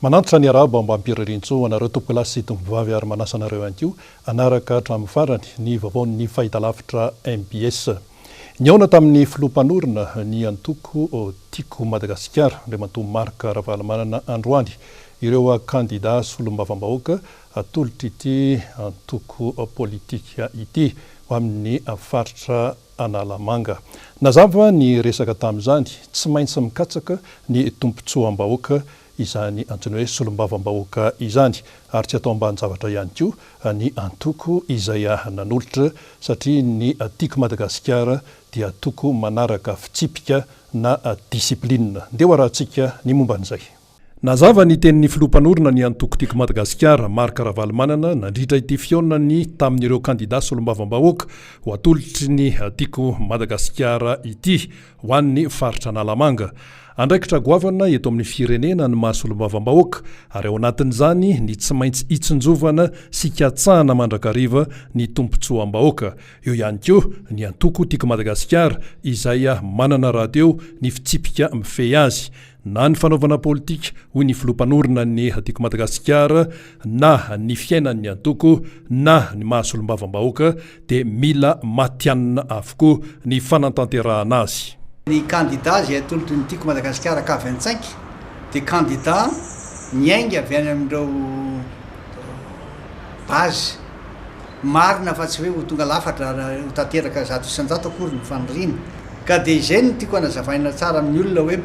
Manantra ny arabo mba ampirarintso anareo tompolasy sy tombovavy ary manasa anareo ihany koa anaraka hatramin'ny farany ny vaovaon'ny fahitalavitra MBS. Niaona tamin'ny filompanorona ny antoko tiako Madagasikara le mantoa marka ravalamanana androany ireo kandida solombavam-bahoaka atolotra ity antoko politika ity ho amin'ny faritra Analamanga. Nazava ny resaka tamin'izany tsy maintsy mikatsaka ny tompontsoam-bahoaka izany antony hoe solombavam-bahoaka izany ary tsy atao ambany zavatra ihany koa ny antoko izay nanolotra satria ny tiako Madagasikara dia toko manaraka fitsipika na disiplinina. Ndeo arahantsika ny momba an'izay. Nazava ny tenin'ny filompanorona ny antoko tiako Madagasikara marka ravalamanana nandritra ity fionany tamin'ireo kandida solombavam-bahoaka ho atolotry ny tiako Madagasikara ity ho an'ny faritra Analamanga. Andraikitra goavana eto amin'ny firenena ny mahasolombavambahoaka ary ao anatin'izany ny tsy maintsy itsinjovana sy katsahana mandrakariva ny tompontsoam-bahoaka. Eo ihany koa ny antoko tiako Madagasikara izay manana rahateo ny fitsipika mifehy azy na ny fanaovana politika hoy ny filompanorona ny tiako Madagasikara na ny fiainan'ny antoko na ny mahasolombavambahoaka dia mila matianina avokoa ny fanantanterahana azy. Ny candidat zay atolotry ny tiako Madagasikara K25 dia candidat niainga avy any amin'ireo base marina fa tsy hoe ho tonga lafatra ho tanteraka zato isan-jato akory ny faniriana ka dia izay no tiako hanazavaina tsara amin'ny olona hoe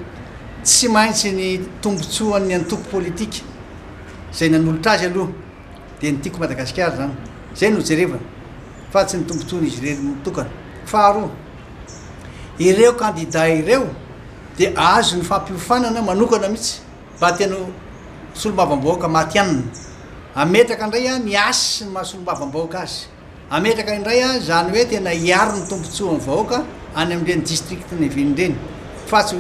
tsy maintsy ny tombontsoan'ny antoko politika izay nanolotra azy aloha dia ny tiako Madagasikara zany izay no jerevana fa tsy ny tombontsoan'izy ireny mitokana. Faharoa, ireo candidat ireo dia azo ny fampiofanana manokana mihitsy mba tena solombavam-bahoaka matianina. Ametraka indray ny asy sy ny mahasolombavam-bahoaka azy. Ametraka indray zany hoe tena hiaro ny tombontsoan'ny vahoaka any amin'ireny district ny vinireny fa tsy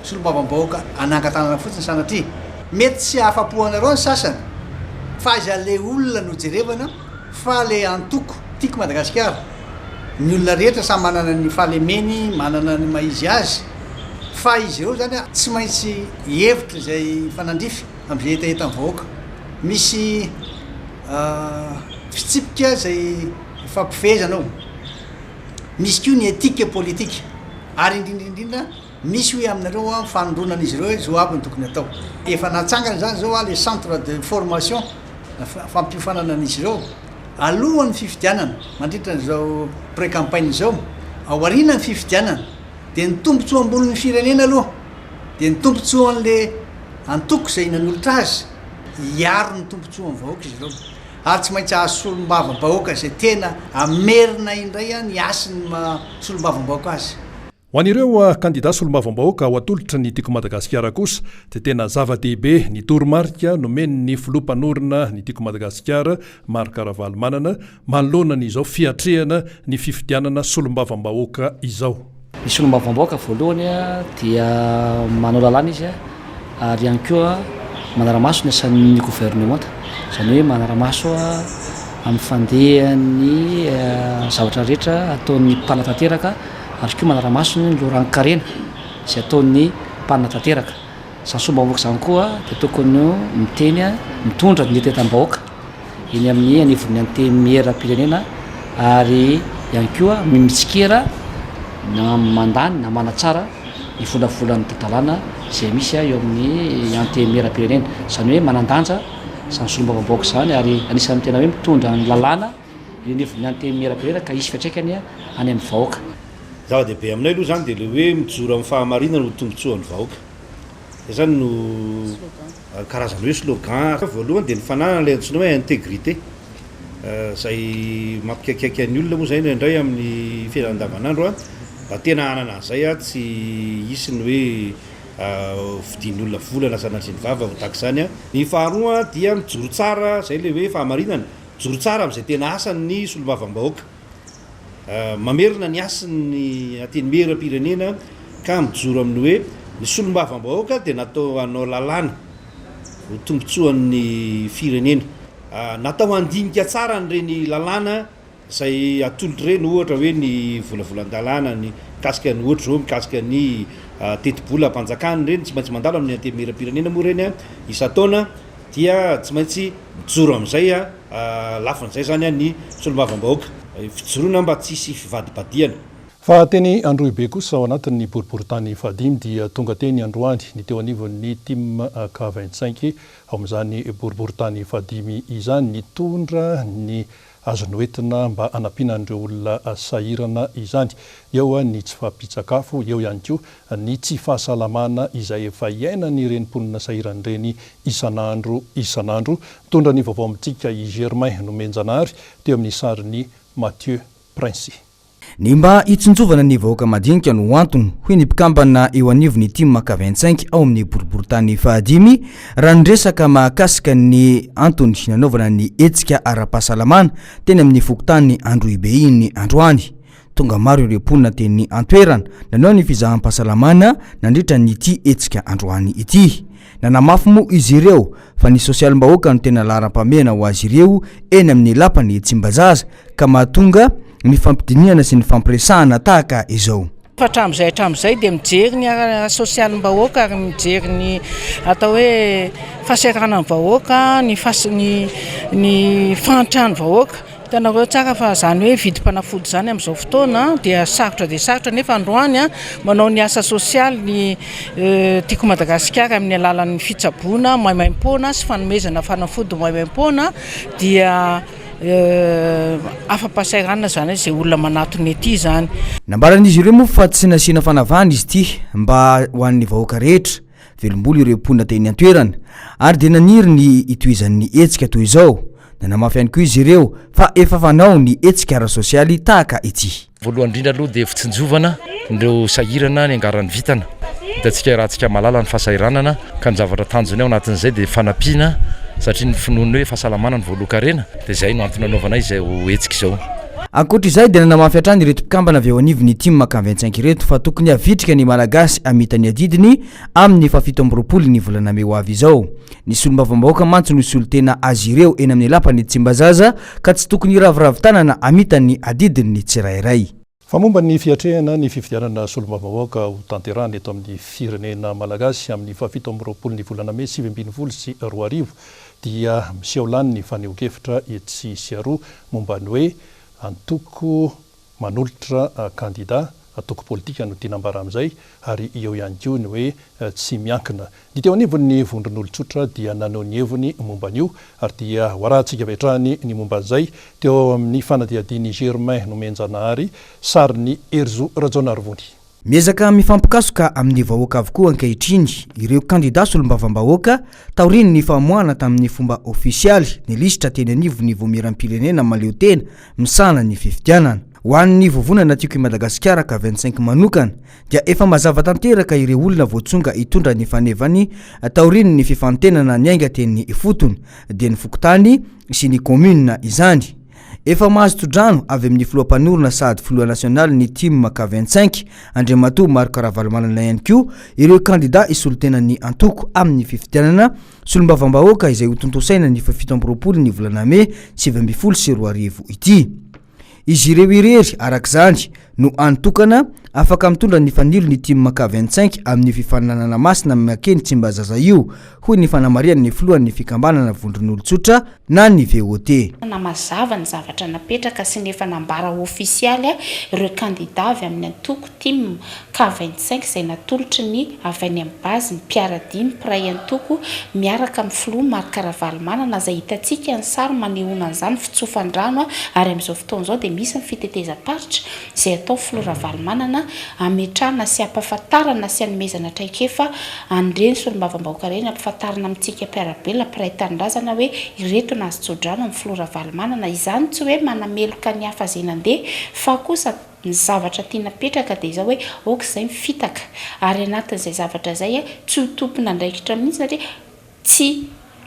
solombavam-bahoaka anankatanana fotsiny sanatria mety tsy afapoanareo ny sasany fa iza le olona no jerevana fa le antoko tiako Madagasikara. Ny olona rehetra samy manana ny fahalemeny, manana ny maizy azy fa izy ireo zany tsy maintsy hevitra izay fanandrify amin'izay hetaheta ny vahoaka. Misy fitsipika izay fampifehezanao, misy koa ny etika politika ary indrindrindrindra misy hoe aminareo fanondronan'izy ireo hoe zao aby ny tokony atao. Efa natsangana zany zao le centre de formation fampiofanana an'izy ireo alohan'ny fifidianana mandritra zao pré-campagne zao aorianany fifidianana dia ny tombontsoam-bolon'ny firenena aloha dia ny tombontsoan'le antoko izay nanolotra azy hiaro ny tombontsoan'ny vahoaka izy ireo ary tsy maintsy ahasolombavambahoaka izay tena amerina indray ny asin'ny solombavam-bahoaka azy. Ho an'ireo kandida solombavam-bahoaka ho atolotra ny tiako Madagasikara kosa dia tena zava-dehibe ny toromarika nomen'ny filompanorona ny tiako Madagasikara marka ravalamanana manoloana n'izao fiatrehana ny fifidianana solombavam-bahoaka izao. Ny solombavam-bahoaka voalohany dia manao lalàna izy ary ihany koa manara-maso ny asan'ny gouvernement izany hoe manara-maso amin'ny fandehan'ny zavatra rehetra ataon'ny mpanatanteraka ary koa manara-maso ny lorankarena izay ataon'ny mpanatanteraka. Izany solombavam-bahoaka izany koa dia tokony miteny mitondra ny hetaheta-bahoaka eny amin'ny anivon'ny antemieram-pirenena ary ihany koa mitsikera na mandany na manatsara ny volavolan'ny tantalàna izay misy eo amin'ny antemieram-pirenena. Izany hoe manandanja izany solombavam-bahoaka izany ary anisan'ny tena hoe mitondra ny lalàna ny anivon'ny antemieram-pirenena ka hisy fiantraikany any amin'ny vahoaka. Zava-dehibe aminay aloha zany dia le hoe mijoro amin'ny fahamarinana no tombontsoan'ny vahoaka. Izay zany no karazana hoe slogan. Voalohany dia ny fananana ilay antsoina hoe intégrité izay mampikaikaiky ny olona moa zay indray amin'ny fiainana andavanandro mba tena hanana an'izay tsy hisy ny hoe vidian'ny olona volana sanatry ny vava ho tahak'izany. Ny faharoa dia mijoro tsara izay le hoe fahamarinana, mijoro tsara amin'izay tena asan'ny solombavam-bahoaka. Mamerina ny asiny antenimieram-pirenena ka mijoro amin'ny hoe ny solombavam-bahoaka dia natao hanao lalàna ho tombontsoan'ny firenena. Natao handinika tsara n'ireny lalàna zay atolotra reny ohatra hoe ny volavolan-dalàna ny kasika ny ohatra zao mikasika ny tetibola ampanjakany reny tsy maintsy mandalo amin'ny antemera-pirenena moa reny a isa-taona dia tsy maintsy mijoro amin'izay lafin'izay zany a ny solombavambahoaka fijoroana mba tsisy fivadibadiana. Fa teny Androibe kosa ao anatin'ny boriboritany fahadimy dia tonga teny Androany ny teo anivon'ny team K25 ao amin'izany boriboritany fahadimy izany nitondra ny azony hoentina mba anampiana an'ireo olona sahirana izany. Eo ny tsy fahampitsakafo, eo ihany koa ny tsy fahasalamana izay efa iainany ireny mponina sahiran'ireny isan'andro. Mitondra ny vaovao amintsika i Germain Nomenjanary teo amin'ny sariny Mathieu Prince. Ny mba hitsinjovana ny vahoaka madinika no antony hoy ny mpikambana eo anivon'ny team K25 ao amin'ny boriboritany fahadimy raha nresaka mahakasika ny antony nanaovana ny hetsika ara-pahasalamana teny amin'ny fokontany Androibe iny Androany. Tonga maro ireo mponina teny antoerana nanao ny fizaham-pahasalamana nandritra nyity hetsika Androany ity. Nanamafy moa izy ireo fa ny sosialim-bahoaka no tena laharam-pamehana ho azy ireo eny amin'ny lapany Tsimbazaza ka mahatonga ny fampidiniana sy ny fampiresahana tahaka izao. Hatramizay dia mijery ny sosialim-bahoaka ary mijery ny atao hoe fahasahiranan'ny vahoaka, ny fahantrany vahoaka. Hitanareo tsara fa zany hoe vidim-panafody zany amin'izao fotoana dia sarotra nefa Androany manao ny asa sosialy ny tiako Madagasikara amin'ny alalan'ny fitsaboana, maimaim-poana sy fanomezana fanafody maimaim-poana dia afa-pahasahiranana zany izay olona manatony ety zany. Nambaran'izy ireo moa fa tsy nasiana fanavahana izy ity mba ho an'ny vahoaka rehetra velom-bolo ireo mponina teny antoerana ary dia naniry ny itoizan'ny hetsika toy izao. Nanamafy ihany koa izy ireo fa efa fanao ny hetsika ara-sosialy tahaka ity. Voalohany indrindra aloha dia fitsinjovana ireo sahirana ny angarany vitana. Hitantsika rahantsika malala ny fahasahiranana ka ny zavatra tanjony ao anatin'izay dia fanampiana satria ny finoany hoe fahasalamana ny voalohan-karena dia izay no antony anaovana izay ho hetsika izao. Ankoatr'izay dia nanamafy hatrany ireto mpikambana avy eo anivon'ny team K25 ireto fa tokony havitrika ny malagasy hamita ny adidiny amin'ny fafito amby roapolo ny volana May ho avy izao. Ny solombavambahoaka mantsy no isolo tena azy ireo eny amin'ny lapany Tsimbazaza ka tsy tokony iraviravin-tanana hamita ny adidiny tsirairay. Fa momba ny fiatrehana ny fifidianana solombavambahoaka ho tanterahana eto amin'ny firenena malagasy amin'ny fafito amby roapolo ny volana May 2020 sy 2020 dia miseho lany ny fanehoan-kevitra etsy sy aroa momba ny hoe antoko manolotra kandida atoko politika no tinambara amin'izay ary eo ihany koa ny hoe tsy miankina. Ny teo anivon'ny vondron'olon-tsotra dia nanao ny heviny momba an'io ary dia hoarahantsika vetrany ny momba an'izay teo amin'ny fanadihadiany Germain Nomenjanary sariny Erzo Rajonarivony. Miezaka mifampikasoka amin'ny vahoaka avokoa ankehitriny ireo kandida solombavambahoaka taoriny ny famoahana tamin'ny fomba ofisialy ny lisitra teny anivon'ny voamiram-pirenena maleo tena misana ny fifidianana. Ho an'ny vovonana tiako i Madagasikara K25 manokana dia efa mazava tanteraka ireo olona voatsonga hitondra ny fanevany taoriny ny fifantenana ny ainga teny fotony dia ny fokontany sy ny commune izany. Efa mahazo todrano avy amin'ny filoham-panorona sady filoha nasionaly ny team K25 Andriamatoa Maro Karavalomanana ihany koa ireo kandida isolo tena ny antoko amin'ny fifidianana solombavambahoaka izay ho tontosaina ny fafito amby roapolo ny volana May 2020 ity. Izy ireo irery arak'izany no antokana afaka mitondra ny fanilo ny team K25 amin'ny fifananana masina makeny Tsimbazaza io hoy ny fanamariany ny filohan'ny fikambanana vondron'olon-tsotra na ny VOT. Mazava ny zavatra napetraka sy nefa nambara ofisialy ireo kandida avy amin'ny antoko team K25 izay natolotry ny avy any amin'ny bazy ny mpiaradimy mpiray antoko miaraka amin'ny filoha Maro Karavalomanana izay hitantsika ny sary manehoana an'izany fitsofan-drano ary amin'izao fotoana izao dia misy ny fitetezam-paritra izay atao filoha Ravalomanana ametrahana sy ampahafantarana sy anomezana traikefa an'ireny solombavambahoaka ireny ampahafantarana amintsika mpiarabelona mpiray tanindrazana hoe ireto nazy tsodrano amin'ny filoha Ravalomanana izany tsy hoe manameloka ny hafa izay nandeha fa kosa ny zavatra tiana petraka dia izao hoe aok'izay mifitaka ary anatin'izay zavatra izay tsy ho tompona ndraikitra mihitsy satria tsy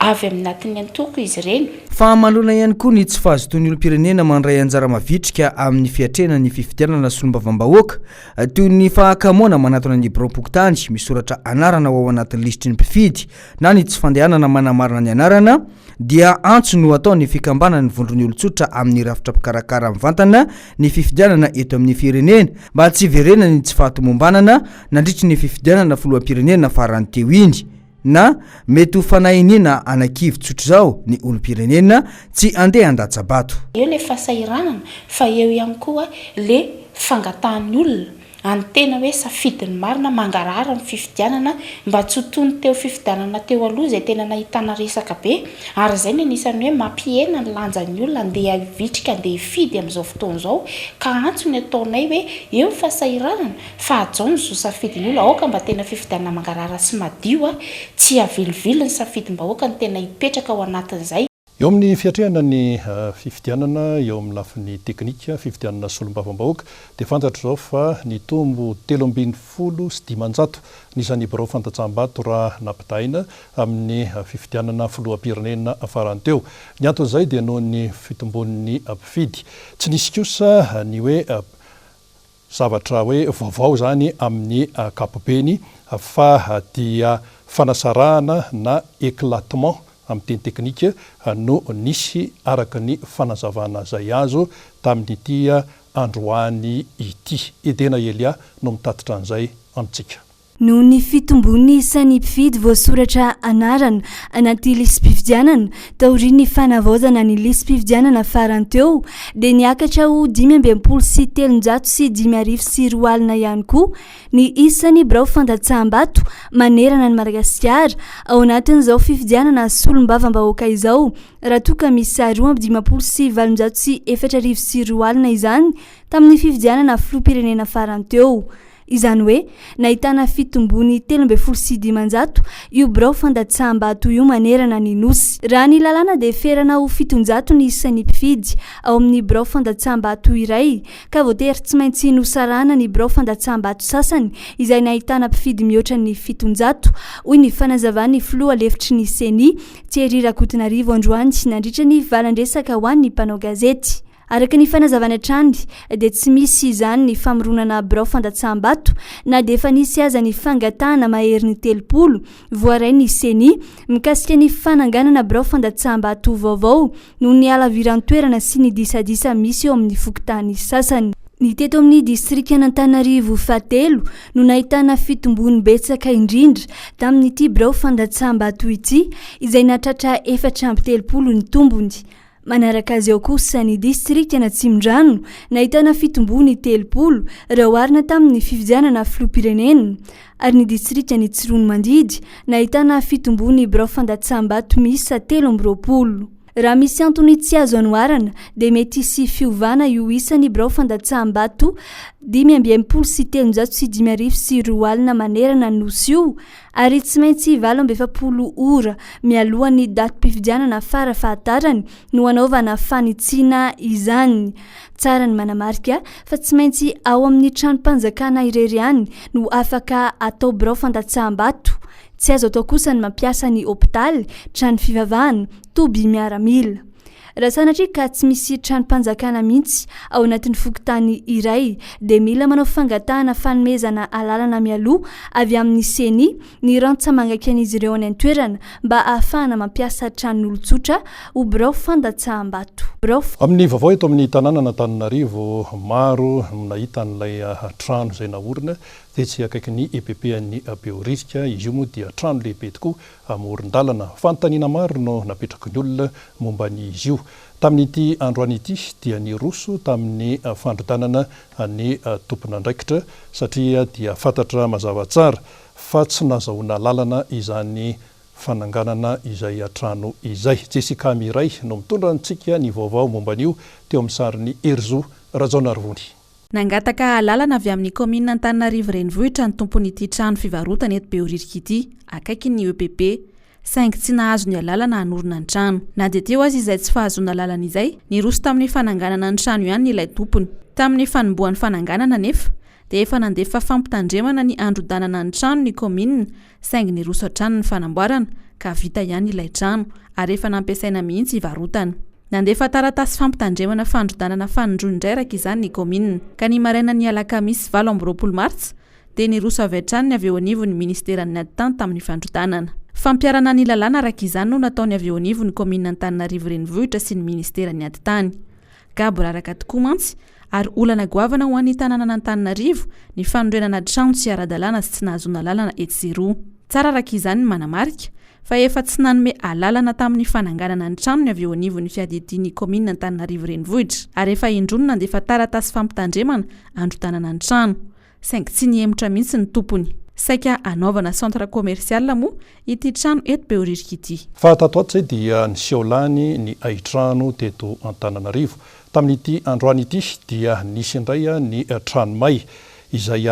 avy amin'ny natin'ny antoko izy ireny. Fa malona ihany koa ny tsy fahazotoan'ny olom-pirenena mandray anjara mavitrika amin'ny fiatrehana ny fifidianana solombavambahoaka toy ny fahakamoana manatona ny biraom-pokotany misoratra anarana ao anatin'ny lisitry ny mpifidy na ny tsy fandehanana manamarina ny anarana dia antso no atao ny fikambana ny vondrony olotsotra amin'ny rafitra mpikarakara mivantana ny fifidianana eto amin'ny firenena mba tsy verena ny tsy fahatomombanana nandritry ny fifidianana filoham-pirenena farany teo iny na mety ho fanahinina anakivy tsotra zao ny olom-pirenena tsy andeha an-datsabato. Eo le fahasahiranana fa eo ihany koa le fangatahan'ny olona any tena hoe safidiny marina mangarara ny fifidianana mba tsy ho tony teo fifidianana teo aloha izay tena nahitana resaka be ary izay ny anisan'ny hoe mampiena ny lanjan'ny olona andeha vitrika andeha hifidy amin'izao fotoana izao ka antso ny ataonay hoe eo ny fahasahiranana fa ajao ny zo safidiny olona aoka mba tena fifidianana mangarara sy madio tsy avilivily ny safidim-bahoaka ny tena hipetraka ao anatin'izay. Eo amin'ny fiatrehana ny fifidianana eo amin'ny lafiny teknika fifidianana solombavam-bahoaka dia fantatra zao fa ny tombo 310 nisan'ny birao fantatsam-bato raha nampitaina amin'ny fifidianana filoham-pirenena farany teo. Ny anton'izay dia noho ny fitombon'ny mpifidy tsy nisy kosa ny hoe zavatra hoe vaovao zany amin'ny kapobeny fa dia fanasarahana na éclatement amin'ny teny teknika no nisy araka ny fanazavana zay azo tamin'ity androany ity. Edena Elia no mitatitra an'izay amintsika. Noho ny fitombony isan'ny mpifidy voasoratra anarana anaty lisam-pifidianana taorian'ny fanavaozana ny lisam-pifidianana farany teo dia niakatra ho 5,705 ihany koa ny isan'ny birao fantatsam-bato manerana ny Madagasikara ao anatin'izao fifidianana solombavam-bahoaka izao raha toka misy 5,704 izany tamin'ny fifidianana filoham-pirenena farany teo. Izany hoe nahitana fitombony 3,700 io birao fantatsam-bato io manerana ny nosy. Raha ny lalàna dia ferana ho 700 ny isan'ny mpifidy ao amin'ny birao fantatsam-bato iray ka voatery tsy maintsy nosarana ny birao fantatsam-bato sasany izay nahitana mpifidy mihoatra ny 700 hoy ny fanazavan'ny filoha lefitry ny seni Thierry Rakotonarivo androany nandritra ny valan-dresaka ho an'ny mpanao gazety. Araka ny fanazavana hatrany dia tsy misy izany ny famoronana birao fantatsam-bato na dia efa nisy aza ny fangatahana mahery ny 30 voaray ny seni mikasika ny fananganana birao fantatsam-bato vaovao noho ny alaviran-toerana sy ny disadisa misy eo amin'ny fokontany sasany. Ny teto amin'ny distrika n'Antananarivo fahatelo no nahitana fitombony betsaka indrindra tamin'ity birao fantatsam-bato ity izay nahatratra 430 ny tombony. Manaraka azy eo kosa ny distrikta n'Atsimondrano nahitana fitombony 30 raha oharina tamin'ny fifidianana filoham-pirenena ary ny distrikta ny Tsirono Mandidy nahitana fitombony birao fantatsam-bato miisa 30. Raha misy antony tsy azo anoharana dia mety hisy fiovana io isan'ny birao fantatsam-bato 5,705 manerana ny nosy io ary tsy maintsy 27 ora mialohan'ny datim-pifidianana fara-fahatarany no anaovana fanitsiana izany. Tsara ny manamarika fa tsy maintsy ao amin'ny tranom-panjakana irery ihany no afaka atao birao fantatsam-bato. Tsy azo atao kosa ny mampiasa ny hôpitaly, trano fivavahana, toby miaramila. Raha sanatria ka tsy misy tranom-panjakana mihitsy ao anatin'ny fokontany iray dia mila manao fangatahana fanomezana alalana mialoha avy amin'ny seni ny rantsa mangakan'izy ireo any an-toerana mba ahafahana mampiasa tranon'olotsotra ho birao fantatsam-bato. Amin'ny vaovao eto amin'ny tanàna n'Antananarivo maro nahita an'ilay trano izay naorina dia tsy akaiky ny EPP-an'ny Behoririka. Izy io moa dia trano lehibe tokoa amoron-dalana. Fanontaniana maro no napetraky ny olona momba n'izy io. Tamin'ity androany ity dia niroso tamin'ny fandrotanana ny tompon'andraikitra satria dia fantatra mazava tsara fa tsy nazahoana lalana izany fananganana izay trano izay. Jessica Miray no mitondra antsika ny vaovao momba an'io teo amin'ny sariny Erzo Rajaonarivony. Nangataka lalana avy amin'ny komina Antananarivo renivohitra ny tompon'ity trano fivarotana eto Behoririka ity akaiky ny EPP saingy tsy nahazo ny lalana hanorina ny trano. Na dia teo azy izay tsy fahazoana lalana izay niroso tamin'ny fananganana ny trano ihany ilay tompony. Tamin'ny fanombohan'ny fananganana nefa dia efa nandefa fampitandremana ny androdanana ny trano ny komina saingy niroso hatrany ny fanamboarana ka vita ihany ilay trano ary efa nampiasaina mihitsy ivarotana. Nandefa taratasy fampitandremana fandrodanana fanondron-drairaka izany ny komina ka ny maraina ny Alakamisy Vaovao Mbs Martsa dia niroso avy hatrany avy eo anivon'ny ministeran'ny Natantany tamin'ny fandrodanana. fampiarana ny lalàna araka izany no nataony avy eo anivo ny komina Antananarivo renivohitra sy ny ministera ny ady-tany. Gabo raraka tokoa mantsy ary olana goavana ho an'ny tanàna Antananarivo ny fanondrenana trano tsy ara-dalàna sy tsy nahazoana lalana etsero. Tsara araka izany ny manamarika fa efa tsy nanome alalana tamin'ny fananganana ny trano ny avy eo anivo ny fiadidin'ny komina Antananarivo renivohitra ary efa indronona dia efa taratasy fampitandremana androtanana ny trano. Saingy tsy niemotra mihitsy ny tompony. Saika anaovana centre commercial moa ity trano eto Behoririka ity. Fa tato ato izay dia niseholany ny aitrano teto Antananarivo. Tamin'ity androany ity dia nisy indray ny tranomay izay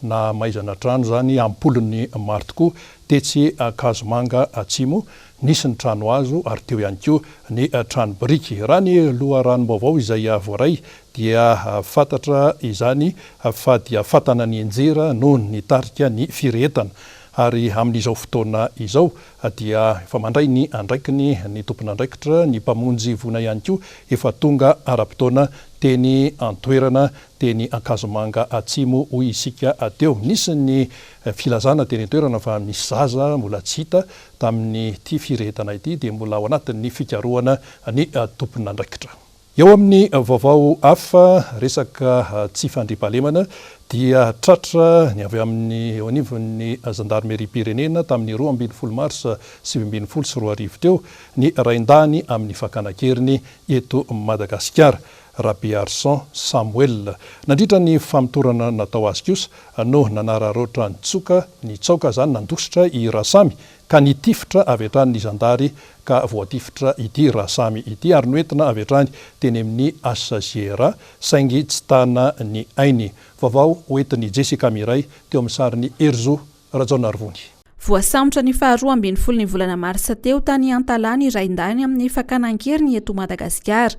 na maizana trano zany ampolony maro tokoa tetsy Kazomanga atsimo nisy ny trano hazo ary teo ihany koa ny trano biriky. Raha ny loharanom-baovao izay voaray dia fantatra izany fa dia fatana ny enjera noho ny tarika ny firetana ary amin'izao fotoana izao dia efa mandray ny andraikiny ny tompona andraikitra ny mpamonjy vona ihany koa efa tonga ara-potoana teny antoerana teny Kazomanga atsimo hoy isika ateo. Nisy ny filazana teny antoerana fa misy zaza mbola tsy hita tamin'ny ty firetana ity dia mbola ao anatin'ny fikarohana ny tompona andraikitra. Eo amin'ny vaovao hafa resaka tsy fandriampahalemana dia tratra ny avy amin'ny eo anivon'ny gendarmerie pirenena tamin'ny 12 Martsa 2024 teo ny raindany amin'ny fakanakeriny eto Madagasikara. Rabe Arson Samuel nandritra ny famitorana natao azy kosa no nanararoatra ny tsaoka zany nandositra i Rasamy ka nitifitra avy hatrany ny zandary ka voatifitra ity Rasamy ity ary noentina avy hatrany teny amin'ny Assasiera saingy tsy tana ny ainy. Vaovao hoentin'ny Jessica Miray teo amin'ny sarin'ny Erzo Rajaonarivony. Voasambotra ny faharoa ambin'ny folo ny volana Marsa teo tany Antalany raindany amin'ny fakanakeriny eto Madagasikara.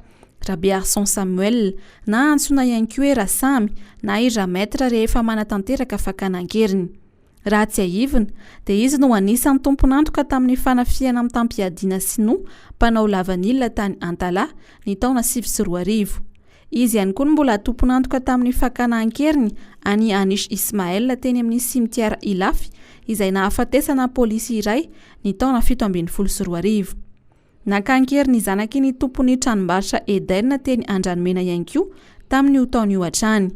Rabe Arson Samuel na antsona ihany koa hoe Rasamy na i Rametra rehefa manatanteraka fakanakeriny. Raha tsy aivina dia izy no anisan'ny tompon'antoka tamin'ny fanafiana amin'ny tampiadiana sinoa mpanao lavanilina tany Antala ny taona 2024. Izy ihany koa mbola tompon'antoka tamin'ny fakanakeriny any Anish Ismael teny amin'ny simitiara Ilafy izay nahafatesana polisy iray ny taona 2017. Nakankery ny zanaky ny tompony tranombarotra Eden teny Andranomena ihany koa tamin'ny taona io hatrany.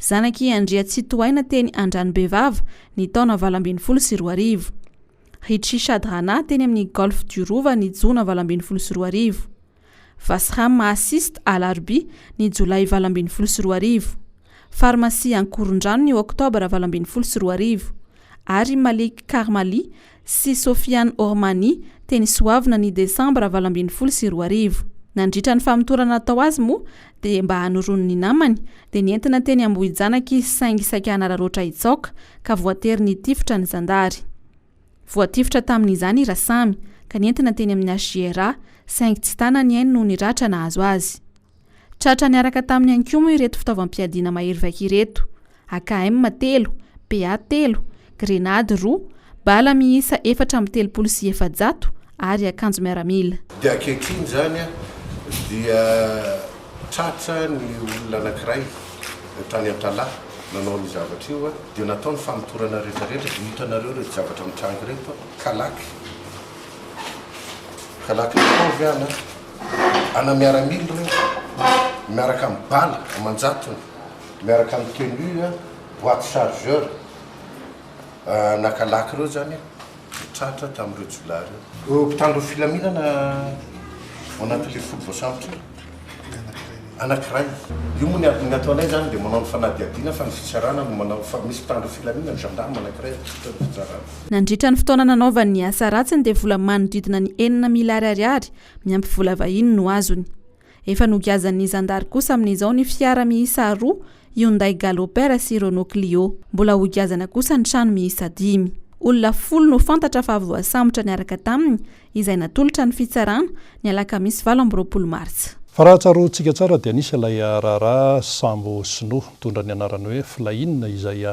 Zanaky Andria Tsitoaina teny Andranomebevava ny taona 2022. Ritchi Shadrana teny amin'ny Golf du Rova ny jona 2022. Vasram Assist Alarbi ny Jolay 2022. Pharmacie Ankorondrano ny Oktobra 2022. Ary Malik Karmali sy Sofiane Ormani teny Soavina ny Desambra 2022. Nandritra ny famitorana atao azy moa dia mba hanorony ny namany dia nientina teny Ambohijanaky saingy saika hanararoatra itsaoka ka voatery ny tifitra ny zandary. Voatifitra tamin'izany Rasamy ka nientina teny amin'ny Asiera saingy tsy tana ny ainy noho ny ratra nahazo azy. Tratra niaraka tamin'ny ankomo ireto fitaovam-piadiana mahery vaika ireto: AKM 3, PA 3, grenade 2, bala miisa 430 ary akanjo miaramila. Dia akehitriny zany dia tratra ny olona anankiray tany Antala nanao ny zavatra io dia natao ny famitorana rehetrarehetra dia hitanareo reto zavatra mitrango reto kalaky mitovy ana miaramila reo miaraka amin'ny bala amanjatony miaraka amin'ny tenue boîte chargeur nakalaky reo zany tratra tamin'ireo jolary reo mpitandro filaminana ao anatin'le folo voasambotra anankiray io moa ny ataonay zany dia manao ny fanadiadiana fa ny fitsarana no manao fa misy mpitandro filaminana ny gendarme anankiray fitsarana. Nandritra ny fotoana nanaovany ny asa ratsiny dia vola manodidina ny 9 milary ariary miampy vola vahiny no azony. Efa nogiazan'ny zandary kosa amin'izao ny fiara miisa 2 Hyundai Galopera sy Renault Clio. Mbola hogiazana kosa ny trano miisa 10. Olona 10 no fantatra fa voasambotra niaraka taminy izay natolotra ny fitsarana ny Alakamisy 20 Martsa. Fa raha tsaroantsika tsara dia nisy ilay raharaha sambo sinoa mitondra ny anarany hoe Flahin izay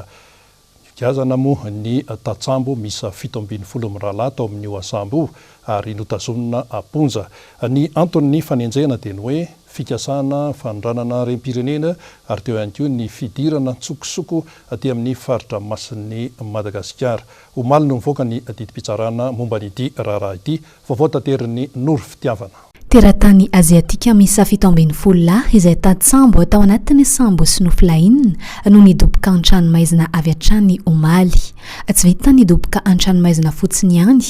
giazana moa ny tatsambo misa 17 mirahalahy tao amin'io asambo io ary notazomina aponja. Ny antony ny fanenjena dia ny hoe fikasana fanodranana rem-pirenena ary teo ihany koa ny fidirana tsokosoko aty amin'ny faritra masin'ny Madagasikara. Omaly no mivoaka ny didim-pitsarana momba n'ity raharaha ity vaovao tanteriny Noro Fitiavana. Teratany aziatika misy 70 izay tady sambo atao anatin'ny sambo sy noflainina no nidoboka an-tranomaizina avy hatrany Omaly. Tsy vita nidoboka an-tranomaizina fotsiny ihany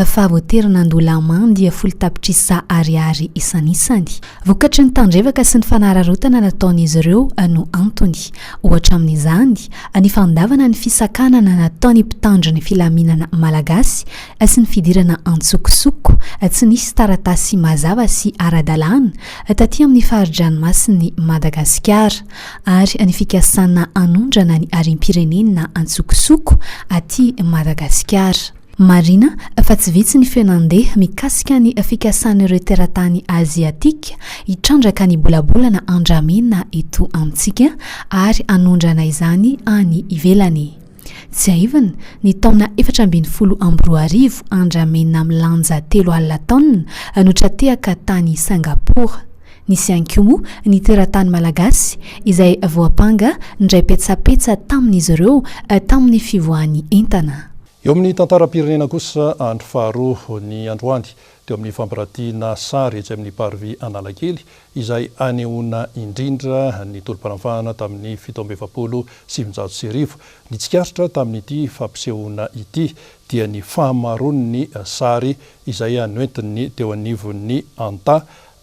fa voaterina andolamany dia folo tapitrisa ariary isan'isany. Vokatry ny tandrevaka sy ny fanararotana nataon'izy ireo no antony. Ohatra amin'izany ny fandavana ny fisakanana nataony mpitandro ny filaminana malagasy sy ny fidirana antsokosoko tsy nisy taratasy mazava sy aradalana taty amin'ny faridranomasin'ny Madagasikara ary ny fikasana anondrana ny arem-pirenena antsokosoko aty Madagasikara. Marina fa tsy vitsy ny fenandeha mikasika ny fikasan'ireo teratany aziatika hitrandraka ny bolabolana andramena eto amintsika ary anondrana izany any ivelany. Tsy aivana ny taona 2012 andramena milanja 3 alina taona notratehaka tany Singapour. Nisy ihany koa moa ny teratany malagasy izay voapanga ndray petsapetsa tamin'izy ireo tamin'ny fivoahany entana. Eo amin'ny tantaram-pirenena kosa andro faharoa ny androany teo amin'ny fampiratiana sary etsy amin'ny parvis Analakely izay anehoana indrindra ny tolom-panavahana tamin'ny 1770. Nitsikaritra tamin'ity fampisehoana ity dia ny fahamaron'ny sary izay anoentiny teo anivon'ny ANTA,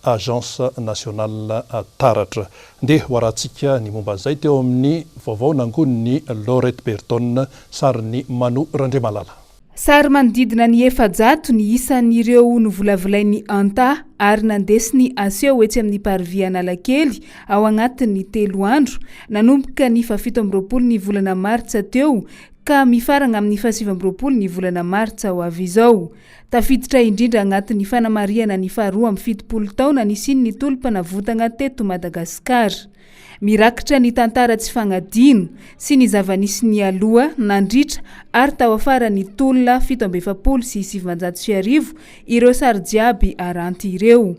Agence Nationale Taratra. Ndeha hoarantsika ny momba an'izay teo amin'ny vaovao nangon'ny Laurette Berton sary ny Mano Randriamalala. Sary manodidina ny 700 ny isan'ireo novolavolain'ny ANTA ary nandesiny aseho etsy amin'ny parvis Analakely ao anatin'ny 3 andro nanomboka ny 17 ny volana Martsa teo ka mifarana amin'ny 17 ny volana Martsa ho avy izao. Tafiditra indrindra anatin'ny fanamariana ny faharoa amin'ny 70 taona nisin'ny tolom-panavotana teto Madagasikara. Mirakitra ny tantara tsy fagnadino sy ny zava-nisy aloha nandritra ary tao afara ny tolona 770 sy 700 ireo sary jiaby aranty ireo.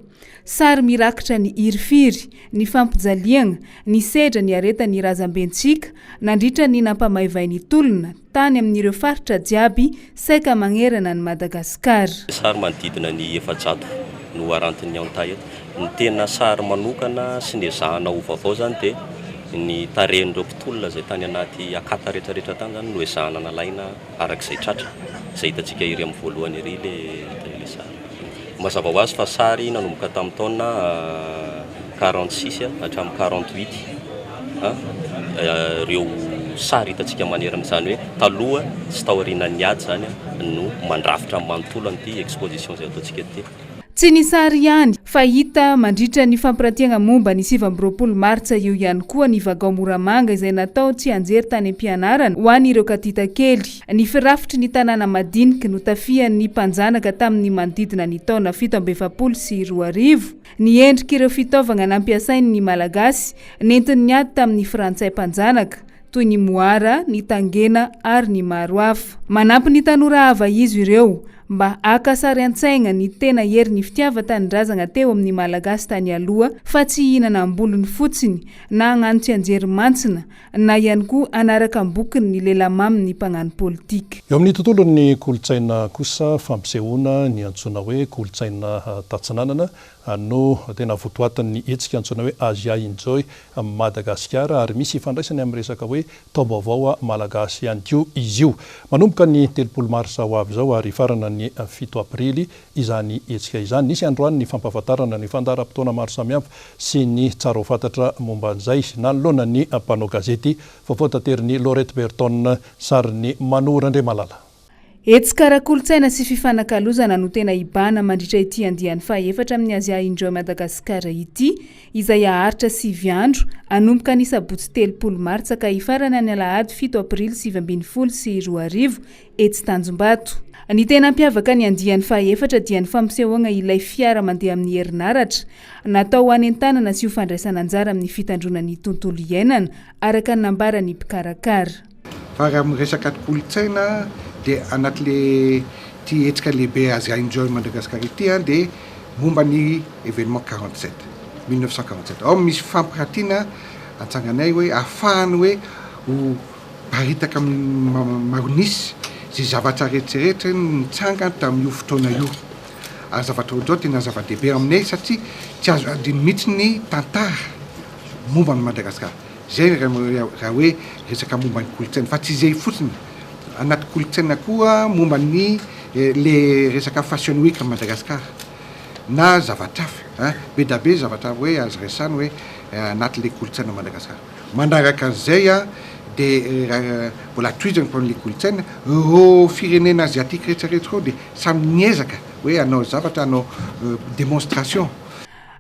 Sary mirakitra ny irifiry, ny fampijaliana, ny sedra ny areta ny razambentsika, nandritra ny nampamaivay ny tolona tany amin'ireo faritra jiaby saika magnerana ny Madagasikara. Sary manodidina ny 700 no arantiny ANTA eto. Ny tena sary manokana sy ny zahana ho vaovao zany dia ny tarehin'ireo mpitolona izay tany anaty akata rehetrarehetra tany zany no ezahana nalaina arak'izay tratra. Izay hitantsika iry amin'ny voalohany iry le sary. Mazava ho azy fa sary nanomboka tamin'ny taona 46 hatramin'ny 48. Ireo sary hitantsika manerana izany hoe taloha sy tao aorianan'ny ady zany no mandrafitra manontolo an'ity exposition izay ataontsika ity. Tsy ny sary ihany fa hita mandritra ny fampiratiana momba ny 17 Martsa io ihany koa ny Vaovao Moramanga izay natao tsy anjery tany am-pianarana ho an'ireo katita kely. Ny firafitry ny tanàna madinika no tafian'ny mpanjanaka tamin'ny manodidina ny taona 17 sy 2000. Ny endrik'ireo fitaovana nampiasain'ny malagasy nentin'ny ady tamin'ny frantsay mpanjanaka toy ny moara, ny tangena ary ny maro hafa. Manampy ny tanora hava izy ireo mba akasary an-tsaigna ny tena hery ny fitiava-tanindrazana teo amin'ny malagasy tany aloha fa tsy hihinana ambolony fotsiny na hagnano tsy anjery mantsina na ihany koa anaraka ambokiny ny lelamamy ny mpagnano politika. Eo amin'ny tontolon'ny kolotsaina kosa fampisehoana ny antsoina hoe kolotsaina tatsinanana no tena votoatin'ny hetsika antsoina hoe Asia Enjoy Madagasikara ary misy ifandraisany amin'ny resaka hoe taobaovao malagasy ihany koa izy io. Manomboka ny 30 Marsa ho avy izao ary farana ny 7 Aprily izany hetsika izany. Nisy androany ny fampahafantarana ny fandaharam-potoana maro samihafa sy ny tsara ho fantatra momba an'izay nanoloana ny mpanao gazety vaovao tanteriny Laurette Berton sary ny Mano Randriamalala. Etsikara kolotsaina sy fifanakalozana no tena ibana mandritra ity andiany faha-efatra amin'ny Asia Enjoy Madagasikara ity izay aharitra 9 andro anomboka ny sabotsy 30 Martsa ka hifarana ny alahady 7 Aprily 2020 sy 2000 etsy Tanjombato. Ny tena mpiavaka ny andiany faha-efatra dia ny fampisehoana ilay fiara mandeha amin'ny herinaratra natao hanentanana sy ho fandraisana anjara amin'ny fitandronan'ny tontolo iainana araka ny nambaran'ny mpikarakara. Fa raha miresaka kolotsaina dia anatin'le ty hetsika lehibe Asia Enjoy Madagasikara ity dia momba ny événement 47. 1947 ao misy fampiratiana antsanganay hoe ahafahany hoe ho baritaka amin'ny maronisy zay zavatra rehetrarehetra nitsanga tamin'io fotoana io ary zavatra ohatrao tena zava-dehibe aminay satria tsy azo adino mihitsy ny tantara momba ny Madagasikara zay raha hoe resaka momba ny kolotsaina fa tsy zay fotsiny anaty kolotsaina koa momba ny le resaka fashion week Madagasikara na zavatra hafa be da be zavatra hoe azo resany hoe anaty le kolotsaina Madagasikara manaraka an'izay dia mbola toizany le kolotsaina ro firenena aziatika rehetrarehetra ao dia samy niezaka hoe anao zavatra anao démonstration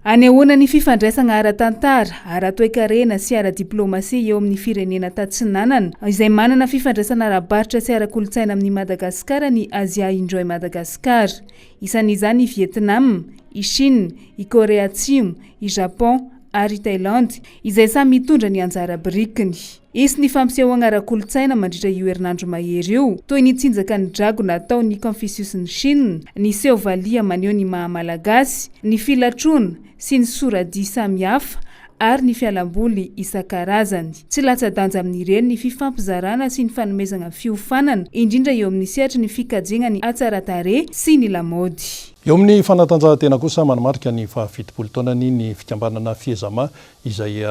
anehoana ny fifandraisana ara-tantara ara-toekarena sy ara-diplomasia eo amin'ny firenena tatsinanana izay manana fifandraisana ara-baritra sy ara-kolotsaina amin'ny Madagasikara ny Azia indroy Madagasikara isan'izany i Vietnam, i Chine, i Korea Atsimo, i Japon ary i Thailande izay samy mitondra ny anjara brikiny. Isy ny fampisehoana ara-kolotsaina mandritra io herinandro mahery io toy ny tsinjaka ny drago nataon'ny Confucius ny Chine, ny seovalia maneho ny maha-malagasy, ny filatrona sy ny soradi samihafa ary ny fialamboly isan-karazany. Tsy latsa-danja amin'ireny ny fifampizarana sy ny fanomezana fiofanana indrindra eo amin'ny sehatra ny fikajena ny atsara-tare sy ny lamaody. Eo amin'ny fanatanjahantena kosa manamarika ny fahafitopolo taonany ny fikambanana fiezama izay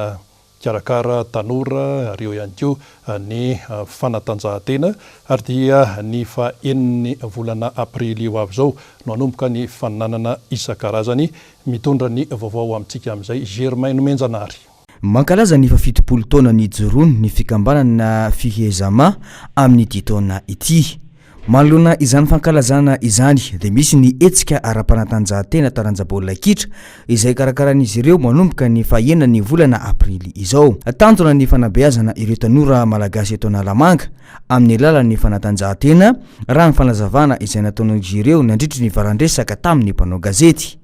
karakara tanora ary eo ihany koa ny fanatanjahantena ary dia ny faeniny volana aprily io avy zao no hanomboka ny fananana isan-karazany mitondra ny vaovao amintsika amin'izay Germain Menjanary. Mankalaza ny fafitopolo taona ny jorony ny fikambanana fihezama amin'ny ity taona ity. Manoloana izany fankalazana izany dia misy ny etsika ara-panatanjahantena taranjam-baolina kitra izay karakaran'izy ireo manomboka ny fahaenany volana aprily izao. Tanjona ny fanabeazana ireo tanora malagasy eto Analamanga amin'ny alalan'ny fanatanjahantena raha ny fanazavana izay nataon'izy ireo nandritry ny varandresaka tamin'ny mpanao gazety.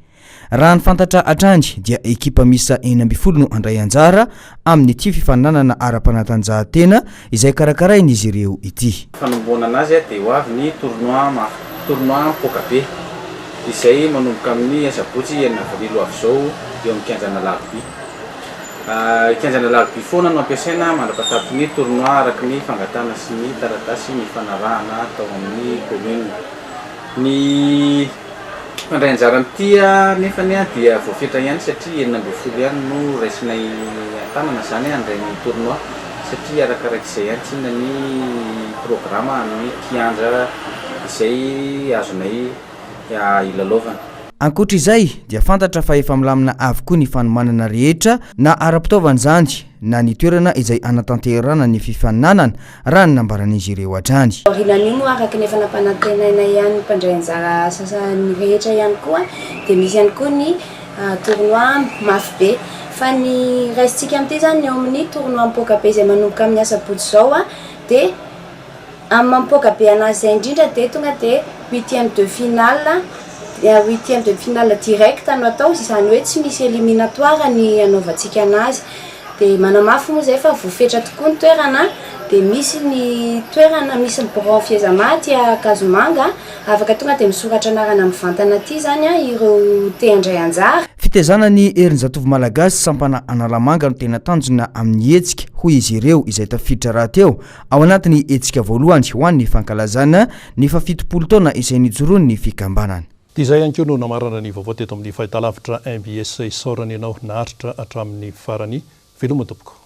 Raha ny fantatra atrany dia ekipa misa 40 no andray anjara amin'ny ity fifananana ara-panatanjahantena izay karakarain'izy ireo ity. Fanomboana anazy dia ho avy ny tournoi Pokabe izay manomboka amin'ny asabotsy 4 avrily avy zao eo amin'ny kianjana lagoby. Kianjana lagoby foana no ampiasaina mandrapatapy ny tournoi araka ny fangatana sy ny taratasy ny fanarahana tao amin'ny commune. Ny mandray anjara amin'ity nefa dia voafetra ihany satria 40 ihany no raisinay tanana zany andray ny tournoi satria arakarak'izay ihany tsinona ny programa ny kianja izay azonay ilalaovana. Ankoatra izay dia fantatra fa efa milamina avokoa ny fanomanana rehetra na ara-pitaovana zany na ny toerana izay anatanterana ny fifaninanana raha ny nambaran'izy ireo hatrany. Rinan'io no araka ny fanampanantenana ihany mpandray anjara sasany rehetra ihany koa dia misy ihany koa ny tournoi mafy be fa ny raisitsika amin'ity zany eo amin'ny tournoi mipoaka be izay manomboka amin'ny asabotsy zao dia amin'ny mipoaka be anazy izay indrindra dia tonga dia 8e de finale 8e de finale direct no atao izany hoe tsy misy éliminatoire ny anaovantsika anazy dia manamafy moa zay fa voafetra tokoa ny toerana dia misy ny toerana misy ny bron fiezama tia Kazomanga afaka tonga dia misoratra anarana amin'ny vantana aty zany ireo te handray anjara. Fitezana ny erin-jatovo malagasy sampana Analamanga no tena tanjona amin'ny etsika hoy izy ireo izay tafiditra raha teo ao anatin'ny etsika voalohany ho an'ny fankalazana ny fafitopolo taona izay nijoroany ny fikambanana. Izay ihany koa no namarana ny vaovao teto amin'ny fahitalavitra MBS isaorany ianao naharitra hatramin'ny farany veloma tompoko.